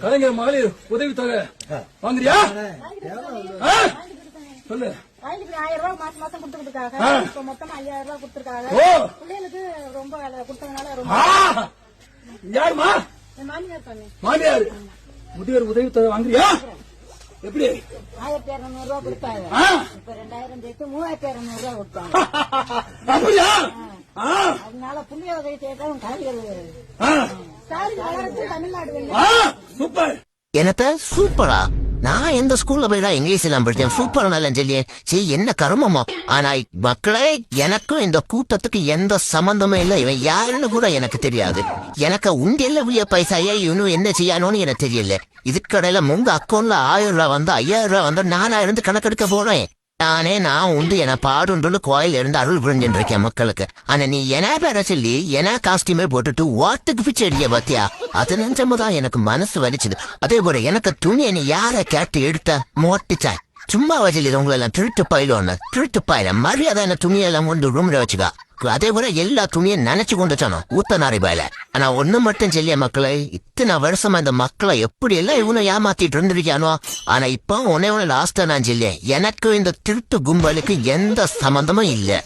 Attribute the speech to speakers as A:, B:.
A: கலைஞர் மகளிர் உதவி தொகை வாங்குறியா? சொல்லு.
B: 1000 ரூபாய் மாசம் கொடுத்துட்டு இருக்காங்க. இப்ப மொத்தமா 5000 ரூபாய் கொடுத்துருக்காங்க. பிள்ளைகளுக்கு ரொம்ப கொடுத்ததுனால ரொம்ப.
A: யாருமா?
B: மாமியார் பண்ணு.
A: மாமியார் முதியோர் உதவி தொகை வாங்குறியா? எப்படி?
B: 1200 ரூபாய் கொடுத்தாங்க. இப்ப 2000 சேர்த்து 3200 ரூபாய் கொடுத்தாங்க.
A: அப்படியா?
B: அதனால புள்ளிய உதவி செய்யறதும் காய்கறி தமிழ்நாடு.
A: சூப்பர்.
C: என்னத்த சூப்பரா? நான் எந்த ஸ்கூல்ல போய் தான் இங்கிலீஷ் எல்லாம் படிச்சேன். சூப்பர் நல்லா சொல்லியே. சரி என்ன கருமமா? ஆனா மக்களே, எனக்கும் இந்த கூட்டத்துக்கு எந்த சம்பந்தமும் இல்லை. இவன் யாருன்னு கூட எனக்கு தெரியாது. எனக்கு உண்டியல்ல உரிய பைசாயா இவனும் என்ன செய்யணும்னு எனக்கு தெரியல. இதுக்கடையில உங்க அக்கௌண்ட்ல 1000 ரூபாய் வந்து 5000 ரூபாய் வந்து 4000 கணக்கெடுக்க போறேன். நான் உண்டு என பாடுன்னு கோயில் இருந்து அருள் புரிஞ்சுட்டு இருக்கேன் மக்களுக்கு. ஆனா நீ என்ன பேர சொல்லி என்ன காஸ்டியூமே போட்டுட்டு வாட்டுக்கு பிச்சை அடிக்க பாத்தியா? அது நினைச்சமுதான் எனக்கு மனசு வலிச்சுது. அதே போல எனக்கு துணியை நீ யார கேட்டு எடுத்த மோட்டிச்சா? சும்மா வச்சில் உங்களை எல்லாம் திருட்டு பாயில மரியாதை என்ன துணியெல்லாம் கொண்டு ரூம்ல வச்சுக்கா. அதே போல எல்லா துணியும் நினைச்சு கொண்டு சொன்னோம் ஊத்த நாரி பாயில. ஆனா ஒண்ணு மட்டும் சொல்லிய மக்களை, இத்தனை வருஷமா இந்த மக்களை எப்படி எல்லாம் இவனை ஏமாத்திட்டு இருந்திருக்கானோ. ஆனா இப்ப உன்னை லாஸ்டா நான் சொல்லியேன், எனக்கு இந்த திருட்டு கும்பலுக்கு எந்த சம்பந்தமும் இல்ல.